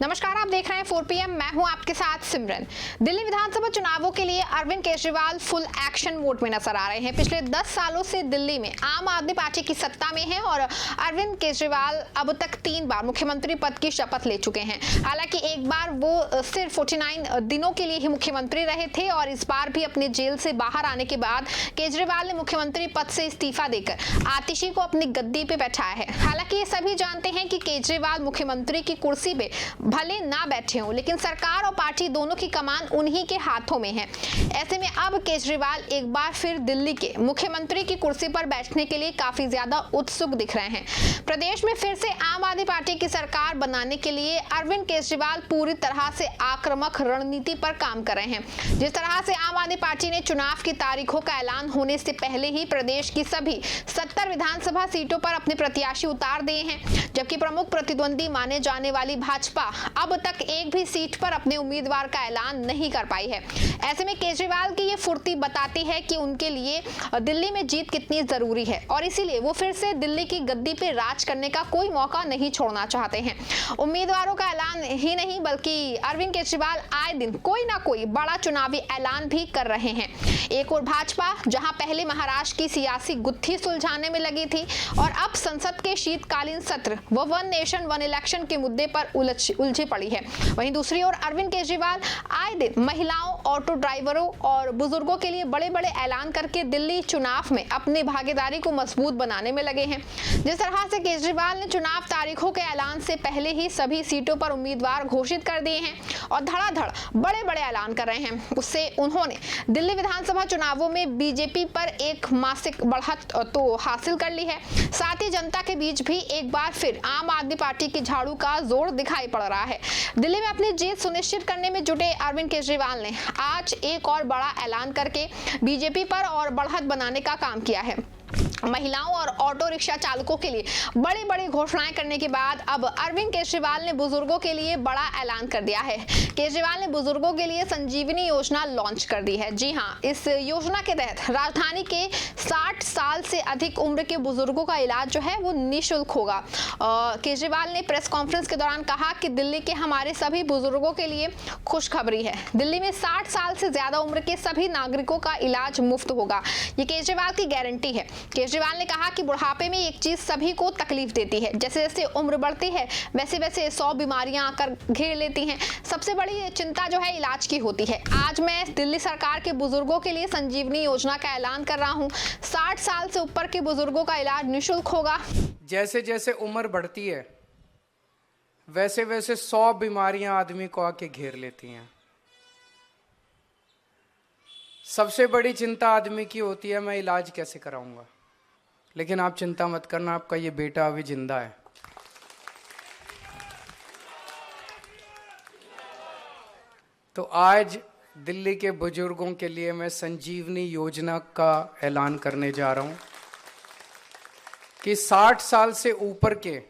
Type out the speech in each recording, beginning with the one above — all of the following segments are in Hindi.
नमस्कार, आप देख रहे हैं 4 PM। मैं हूं आपके साथ सिमरन। दिल्ली विधानसभा चुनावों के लिए Arvind Kejriwal full action mode में नजर आ रहे हैं। पिछले 10 सालों से दिल्ली में आम आदमी पार्टी की सत्ता में है और अरविंद केजरीवाल अब तक 3 बार मुख्यमंत्री पद की शपथ ले चुके हैं। हालांकि एक बार वो सिर्फ 49 दिनों के लिए ही मुख्यमंत्री रहे थे और इस बार भी अपने जेल से बाहर आने के बाद केजरीवाल ने मुख्यमंत्री पद से इस्तीफा देकर आतिशी को अपनी गद्दी पे बैठाया है। हालांकि ये सभी जानते हैं कि केजरीवाल मुख्यमंत्री की कुर्सी पे भले ना बैठे हों, लेकिन सरकार और पार्टी दोनों की कमान उन्हीं के हाथों में है। ऐसे में अब केजरीवाल एक बार फिर दिल्ली के मुख्यमंत्री की कुर्सी पर बैठने के लिए काफी ज्यादा उत्सुक दिख रहे हैं। प्रदेश में फिर से आम आदमी पार्टी की सरकार बनाने के लिए अरविंद केजरीवाल पूरी तरह से आक्रामक रणनीति पर काम कर रहे हैं। जिस तरह से आम आदमी पार्टी ने चुनाव की तारीखों का ऐलान होने से पहले ही प्रदेश की सभी 70 विधानसभा सीटों पर अपने प्रत्याशी उतार दिए हैं, जबकि प्रमुख प्रतिद्वंदी माने जाने वाली भाजपा अब तक एक भी सीट पर अपने उम्मीदवार का ऐलान नहीं कर पाई है। ऐसे में केजरीवाल की ये फुर्ती बताती है कि उनके लिए दिल्ली में जीत कितनी जरूरी है और इसीलिए वो फिर से दिल्ली की गद्दी पे राज करने का कोई मौका नहीं छोड़ना चाहते हैं। उम्मीदवारों का ऐलान ही नहीं बल्कि अरविंद केजरीवाल आए दिन कोई ना कोई बड़ा चुनावी ऐलान भी कर रहे हैं। एक और भाजपा जहां पहले महाराष्ट्र की सियासी गुत्थी सुलझाने में लगी थी और अब संसद के शीतकालीन सत्र व वन नेशन वन इलेक्शन के मुद्दे पर उलझी पड़ी है, वहीं दूसरी ओर अरविंद केजरीवाल आए दिन महिलाओं, ऑटो ड्राइवरों और बुजुर्गों के लिए बड़े बड़े ऐलान करके दिल्ली चुनाव में अपनी भागीदारी को मजबूत बनाने में लगे हैं। जिस तरह से केजरीवाल ने चुनाव तारीखों के ऐलान से पहले ही सभी सीटों पर उम्मीदवार घोषित कर दिए हैं और धड़ाधड़ बड़े बड़े ऐलान कर रहे हैं, उससे उन्होंने दिल्ली विधानसभा चुनावों में बीजेपी पर एक मासिक बढ़त तो हासिल कर ली है। साथ ही जनता के बीच भी एक बार फिर आम आदमी पार्टी की झाड़ू का जोर दिखाई पड़ रहा है। दिल्ली में अपनी जीत सुनिश्चित करने में जुटे अरविंद केजरीवाल ने आज एक और बड़ा ऐलान करके बीजेपी पर और बढ़त बनाने का काम किया है। महिलाओं और ऑटो रिक्शा चालकों के लिए बड़ी बड़ी घोषणाएं करने के बाद अब अरविंद केजरीवाल ने बुजुर्गों के लिए बड़ा ऐलान कर दिया है। केजरीवाल ने बुजुर्गों के लिए संजीवनी योजना लॉन्च कर दी है। जी हां, इस योजना के तहत राजधानी के 60 साल से अधिक उम्र के बुजुर्गों का इलाज जो है वो निःशुल्क होगा। केजरीवाल ने प्रेस कॉन्फ्रेंस के दौरान कहा कि दिल्ली के हमारे सभी बुजुर्गों के लिए खुशखबरी है। दिल्ली में 60 साल से ज्यादा उम्र के सभी नागरिकों का इलाज मुफ्त होगा, ये केजरीवाल की गारंटी है। केजरीवाल ने कहा कि बुढ़ापे में एक चीज सभी को तकलीफ देती है, जैसे जैसे उम्र बढ़ती है वैसे वैसे 100 बीमारियां आकर घेर लेती हैं। सबसे बड़ी चिंता जो है इलाज की होती है। आज मैं दिल्ली सरकार के बुजुर्गों के लिए संजीवनी योजना का ऐलान कर रहा हूं। 60 साल से ऊपर के बुजुर्गों का इलाज निःशुल्क होगा। जैसे जैसे उम्र बढ़ती है वैसे वैसे 100 बीमारियां आदमी को आके घेर लेती हैं। सबसे बड़ी चिंता आदमी की होती है, मैं इलाज कैसे कराऊंगा। लेकिन आप चिंता मत करना, आपका ये बेटा अभी जिंदा है। तो आज दिल्ली के बुजुर्गों के लिए मैं संजीवनी योजना का ऐलान करने जा रहा हूं कि 60 साल से ऊपर के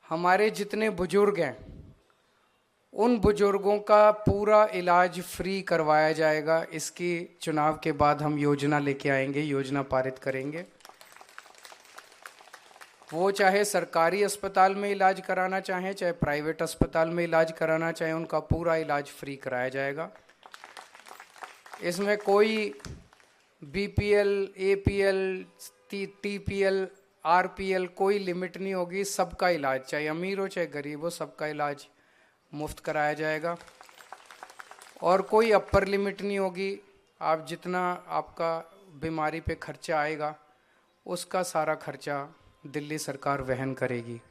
हमारे जितने बुजुर्ग हैं उन बुजुर्गों का पूरा इलाज फ्री करवाया जाएगा। इसकी चुनाव के बाद हम योजना लेके आएंगे, योजना पारित करेंगे। वो चाहे सरकारी अस्पताल में इलाज कराना चाहें, चाहे प्राइवेट अस्पताल में इलाज कराना चाहें, उनका पूरा इलाज फ्री कराया जाएगा। इसमें कोई बीपीएल, एपीएल, टीपीएल, आरपीएल कोई लिमिट नहीं होगी। सबका इलाज, चाहे अमीर हो चाहे गरीब हो, सबका इलाज मुफ्त कराया जाएगा और कोई अपर लिमिट नहीं होगी। आप जितना आपका बीमारी पे खर्चा आएगा उसका सारा खर्चा दिल्ली सरकार वहन करेगी।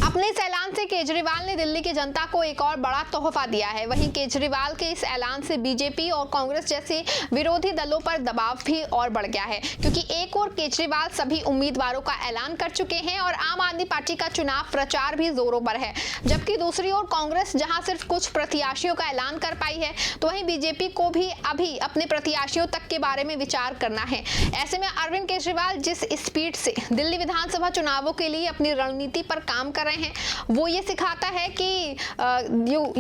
अपने इस ऐलान से केजरीवाल ने दिल्ली की जनता को एक और बड़ा तोहफा दिया है। वहीं केजरीवाल के इस ऐलान से बीजेपी और कांग्रेस जैसे विरोधी दलों पर दबाव भी और बढ़ गया है, क्योंकि एक और केजरीवाल सभी उम्मीदवारों का ऐलान कर चुके हैं और आम आदमी पार्टी का चुनाव प्रचार भी जोरों पर है, जबकि दूसरी ओर कांग्रेस जहां सिर्फ कुछ प्रत्याशियों का ऐलान कर पाई है, तो वहीं बीजेपी को भी अभी अपने प्रत्याशियों तक के बारे में विचार करना है। ऐसे में अरविंद केजरीवाल जिस स्पीड से दिल्ली विधानसभा चुनावों के लिए अपनी रणनीति पर काम कर रहे हैं वो ये सिखाता है कि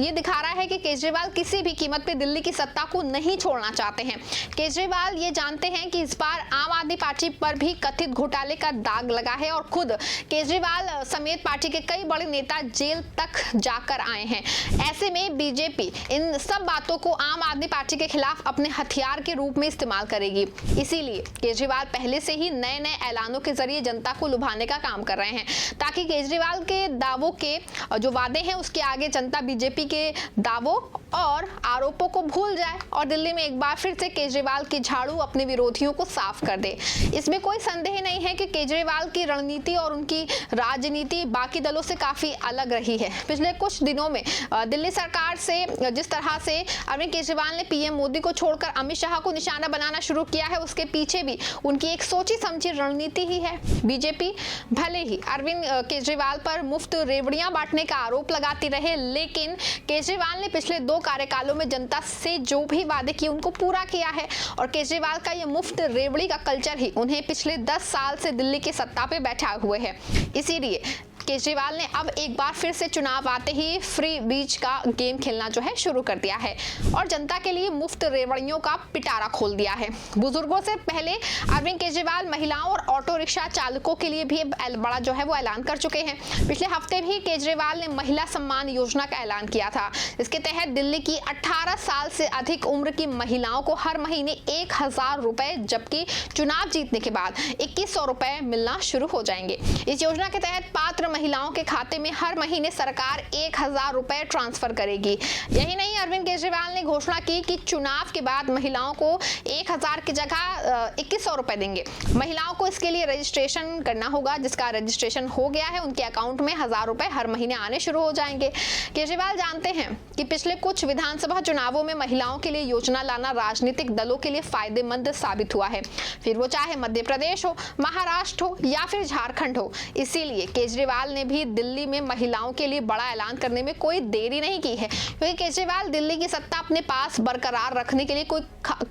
ये दिखा रहा है कि केजरीवाल किसी भी कीमत पे दिल्ली की सत्ता को नहीं छोड़ना चाहते हैं। केजरीवाल ये जानते हैं कि इस बार आम आदमी पार्टी पर भी कथित घोटाले का दाग लगा है और खुद केजरीवाल समेत पार्टी के कई बड़े नेता जेल तक जाकर आए हैं। ऐसे में बीजेपी इन सब बातों को आम आदमी पार्टी के खिलाफ अपने हथियार के रूप में इस्तेमाल करेगी। इसीलिए केजरीवाल पहले से ही नए नए ऐलानों के जरिए जनता को लुभाने का काम कर रहे हैं ताकि केजरीवाल के दावों के जो वादे हैं उसके आगे जनता बीजेपी के दावों और आरोपों को भूल जाए और दिल्ली में एक बार फिर से केजरीवाल की झाड़ू अपने विरोधियों को साफ कर दे। इसमें कोई संदेह नहीं है कि केजरीवाल की रणनीति और उनकी राजनीति बाकी दलों से काफी अलग रही है। पिछले कुछ दिनों में दिल्ली सरकार से जिस तरह से अरविंद केजरीवाल ने पीएम मोदी को छोड़कर अमित शाह को निशाना बनाना शुरू किया है उसके पीछे भी उनकी एक सोची समझी रणनीति ही है। बीजेपी भले ही अरविंद केजरीवाल पर मुफ्त रेवड़ियां बांटने का आरोप लगाती रहे, लेकिन केजरीवाल ने पिछले 2 कार्यकालों में जनता से जो भी वादे किए उनको पूरा किया है और केजरीवाल का ये मुफ्त रेवड़ी का कल्चर ही उन्हें पिछले 10 साल से दिल्ली की सत्ता पे बैठा हुए है। इसीलिए केजरीवाल ने अब एक बार फिर से चुनाव आते ही फ्री बीच का गेम खेलना जो है शुरू कर दिया है और जनता के लिए मुफ्त रेवड़ियों का पिटारा खोल दिया है। बुजुर्गों से पहले अरविंद केजरीवाल महिलाओं और ऑटो रिक्शा चालकों के लिए भी बड़ा जो है वो ऐलान कर चुके हैं। पिछले हफ्ते भी केजरीवाल ने महिला सम्मान योजना का ऐलान किया था। इसके तहत दिल्ली की 18 साल से अधिक उम्र की महिलाओं को हर महीने 1000 रुपए, जबकि चुनाव जीतने के बाद 2100 रुपए मिलना शुरू हो जाएंगे। इस योजना के तहत पात्र महिलाओं के खाते में हर महीने सरकार 1000 रुपए ट्रांसफर करेगी। यही नहीं, अरविंद केजरीवाल ने घोषणा की कि चुनाव के बाद महिलाओं को 1000 की जगह 2100 रुपए देंगे। महिलाओं को इसके लिए रजिस्ट्रेशन करना होगा। जिसका रजिस्ट्रेशन हो गया है उनके अकाउंट में 1000 रुपए हर महीने आने शुरू हो जाएंगे। केजरीवाल जानते हैं कि पिछले कुछ विधानसभा चुनावों में महिलाओं के लिए योजना लाना राजनीतिक दलों के लिए फायदेमंद साबित हुआ है, फिर वो चाहे मध्य प्रदेश हो, महाराष्ट्र हो या फिर झारखंड हो। इसीलिए केजरीवाल ने भी दिल्ली में महिलाओं के लिए बड़ा ऐलान करने में कोई देरी नहीं की है, क्योंकि केजरीवाल दिल्ली की सत्ता अपने पास बरकरार रखने के लिए कोई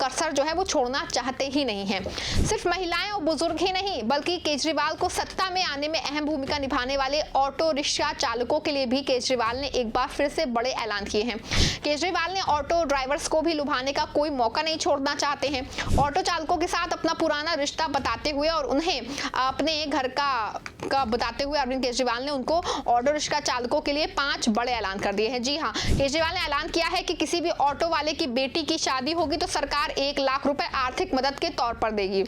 कसर जो है वो छोड़ना चाहते ही नहीं है। सिर्फ महिलाएं और बुजुर्ग ही नहीं, बल्कि केजरीवाल को सत्ता में आने में अहम भूमिका निभाने वाले ऑटो रिक्शा चालकों के लिए भी केजरीवाल ने एक बार फिर से बड़े ऐलान किए हैं। केजरीवाल ने ऑटो ड्राइवर्स को भी लुभाने का कोई मौका नहीं छोड़ना चाहते हैं। ऑटो चालकों के साथ अपना पुराना रिश्ता बताते हुए और उन्हें अपने घर का बताते हुए अरविंद केजरीवाल ने उनको ऑटो रिक्शा चालकों के लिए 5 बड़े ऐलान कर दिए हैं। जी हाँ, केजरीवाल ने ऐलान किया है कि किसी भी ऑटो वाले की बेटी की शादी होगी तो सरकार 1 लाख रुपए आर्थिक मदद के तौर पर देगी।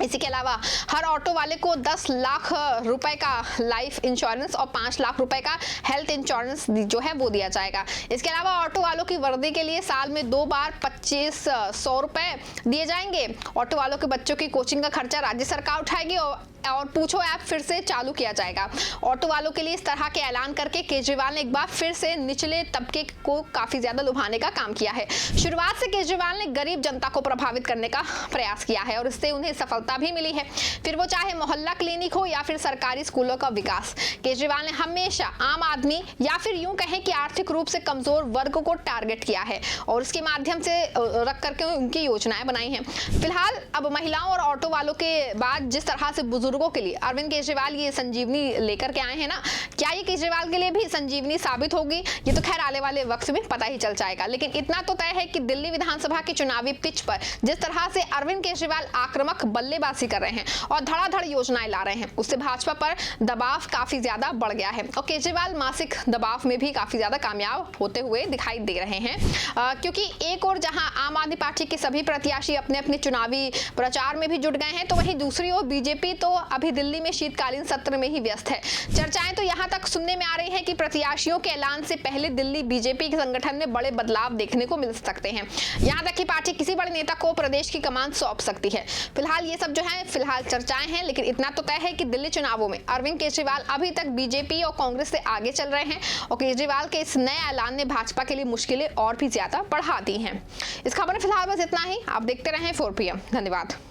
इसी के अलावा हर ऑटो वाले को 10 लाख रुपए का लाइफ इंश्योरेंस और 5 लाख रुपए का हेल्थ इंश्योरेंस जो है वो दिया जाएगा। इसके अलावा ऑटो वालों की वर्दी के लिए साल में 2 बार 2500 रुपए दिए जाएंगे। ऑटो वालों के बच्चों की कोचिंग का खर्चा राज्य सरकार उठाएगी और पूछो ऐप फिर से चालू किया जाएगा। ऑटो वालों के लिए इस तरह के ऐलान करके केजरीवाल ने एक बार फिर से निचले तबके को काफी ज्यादा लुभाने का काम किया है। शुरुआत से केजरीवाल ने गरीब जनता को प्रभावित करने का प्रयास किया है और इससे उन्हें सफलता भी मिली है, फिर वो चाहे मोहल्ला क्लिनिक हो या फिर सरकारी स्कूलों का विकास। केजरीवाल ने हमेशा आम आदमी या फिर यूं कहें कि आर्थिक रूप से कमजोर वर्ग को टारगेट किया है और उसके माध्यम से रख करके उनकी योजनाएं बनाई हैं। फिलहाल अब महिलाओं और ऑटो वालों के बाद जिस तरह से बुजुर्गों के लिए अरविंद केजरीवाल ये संजीवनी लेकर के आए हैं ना, क्या ये केजरीवाल के लिए भी संजीवनी साबित होगी, ये तो खैर आने वाले वक्त में पता ही चल जाएगा। लेकिन इतना तो तय है कि दिल्ली विधानसभा की चुनावी पिच पर जिस तरह से अरविंद केजरीवाल आक्रामक बल्लेबाजी कर रहे हैं और धड़ाधड़ योजनाएं ला रहे हैं, उससे भाजपा पर दबाव काफी ज्यादा बढ़ गया है और केजरीवाल मानसिक दबाव में भी काफी ज्यादा कामयाब होते हुए दिखाई दे रहे हैं। क्योंकि एक और जहां आम आदमी पार्टी के सभी प्रत्याशी अपने अपने चुनावी प्रचार में भी जुट गए हैं, तो वहीं दूसरी ओर बीजेपी तो अभी दिल्ली में शीतकालीन सत्र में ही व्यस्त है। चर्चाएं तो यहां तक सुनने में आ रही हैं कि प्रत्याशियों के ऐलान से पहले दिल्ली बीजेपी के संगठन में बड़े बदलाव देखने को मिल सकते हैं। यहां तक कि पार्टी किसी बड़े नेता को प्रदेश की कमान सौंप सकती है। फिलहाल ये सब जो है फिलहाल चर्चाएं हैं, लेकिन इतना तो तय है कि दिल्ली चुनावों में अरविंद केजरीवाल अभी तक बीजेपी और कांग्रेस से आगे चल रहे हैं और केजरीवाल के इस नए ऐलान ने भाजपा के लिए मुश्किलें और भी ज्यादा बढ़ा दी हैं। इस खबर में फिलहाल बस इतना ही। आप देखते रहें 4PM। धन्यवाद।